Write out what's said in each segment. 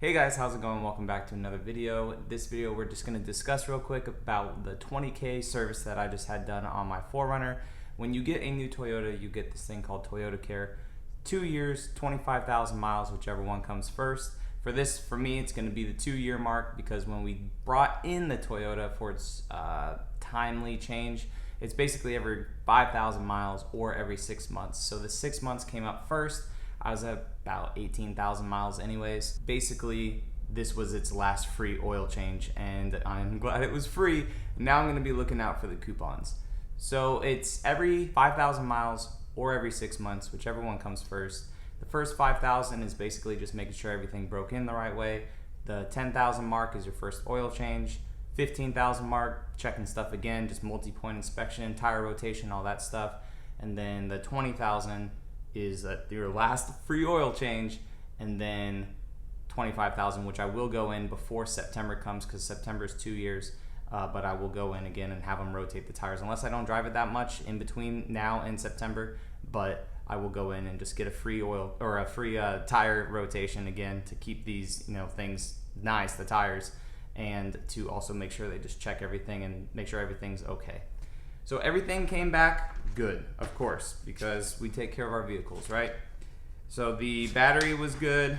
Hey guys, how's it going? Welcome back to another video. This video we're just going to discuss real quick about the 20K service that I just had done on my 4Runner. When you get a new Toyota, you get this thing called Toyota Care. 2 years, 25,000 miles, whichever one comes first. For me, it's going to be the 2-year mark because when we brought in the Toyota for its timely change, it's basically every 5,000 miles or every 6 months. So the 6 months came up first. I was at about 18,000 miles anyways. Basically, this was its last free oil change, and I'm glad it was free. Now I'm gonna be looking out for the coupons. So it's every 5,000 miles or every 6 months, whichever one comes first. The first 5,000 is basically just making sure everything broke in the right way. The 10,000 mark is your first oil change. 15,000 mark, checking stuff again, just multi-point inspection, tire rotation, all that stuff. And then the 20,000 is your last free oil change, and then 25,000, which I will go in before September comes because September is 2 years, but I will go in again and have them rotate the tires unless I don't drive it that much in between now and September. But I will go in and just get a free oil or a free tire rotation again to keep these things nice, the tires, and to also make sure they just check everything and make sure everything's okay. So everything came back good, of course, because we take care of our vehicles, right? So the battery was good,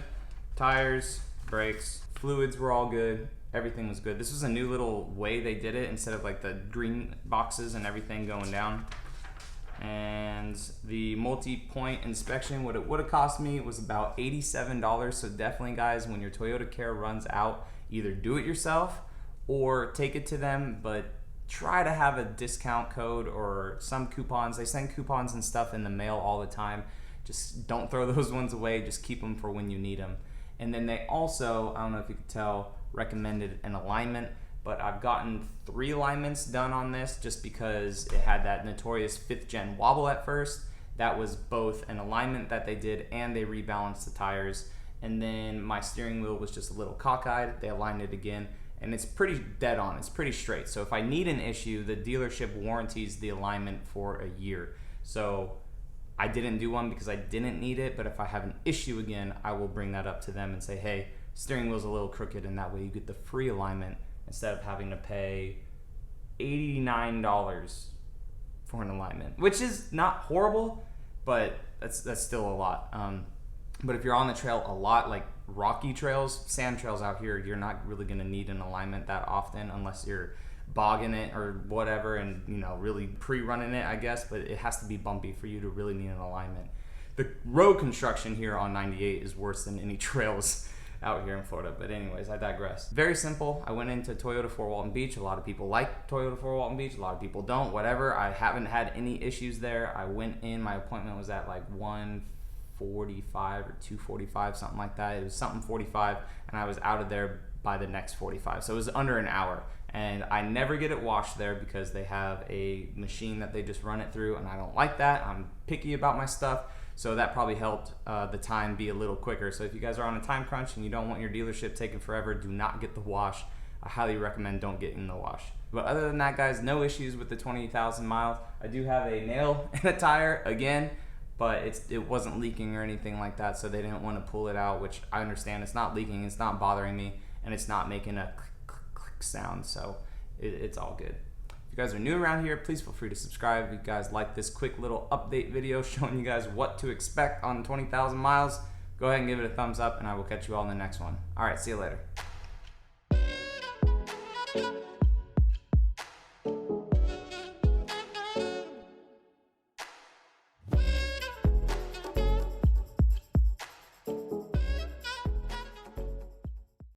tires, brakes, fluids were all good, everything was good. This was a new little way they did it instead of like the green boxes and everything going down. And the multi-point inspection, what it would have cost me was about $87. So definitely, guys, when your Toyota Care runs out, either do it yourself or take it to them, but try to have a discount code or some coupons. They send coupons and stuff in the mail all the time. Just don't throw those ones away. Just keep them for when you need them. And then they also, I don't know if you could tell, recommended an alignment, but I've gotten 3 alignments done on this just because it had that notorious 5th gen wobble at first. That was both an alignment that they did and they rebalanced the tires. And then my steering wheel was just a little cockeyed. They aligned it again. And it's pretty dead on, it's pretty straight. So if I need an issue, the dealership warranties the alignment for a year. So I didn't do one because I didn't need it, but if I have an issue again, I will bring that up to them and say, hey, steering wheel's a little crooked, and that way you get the free alignment instead of having to pay $89 for an alignment, which is not horrible, but that's still a lot. But if you're on the trail a lot, like rocky trails, sand trails out here, you're not really gonna need an alignment that often unless you're bogging it or whatever and really pre-running it, I guess, but it has to be bumpy for you to really need an alignment. The road construction here on 98 is worse than any trails out here in Florida, but anyways, I digress. Very simple. I went into Toyota for Walton Beach. A lot of people like Toyota for Walton Beach, a lot of people don't, whatever. I haven't had any issues there. I went in, my appointment was at like 1:45 or 2:45, something like that. It was something 45, and I was out of there by the next 45. So it was under an hour, and I never get it washed there because they have a machine that they just run it through, and I don't like that. I'm picky about my stuff, so that probably helped the time be a little quicker. So if you guys are on a time crunch and you don't want your dealership taking forever, do not get the wash. I highly recommend don't get in the wash. But other than that, guys, no issues with the 20,000 miles. I do have a nail in a tire again, but it wasn't leaking or anything like that, so they didn't want to pull it out, which I understand. It's not leaking, it's not bothering me, and it's not making a click, click, click sound, so it's all good. If you guys are new around here, please feel free to subscribe. If you guys like this quick little update video showing you guys what to expect on 20,000 miles, go ahead and give it a thumbs up, and I will catch you all in the next one. All right, see you later.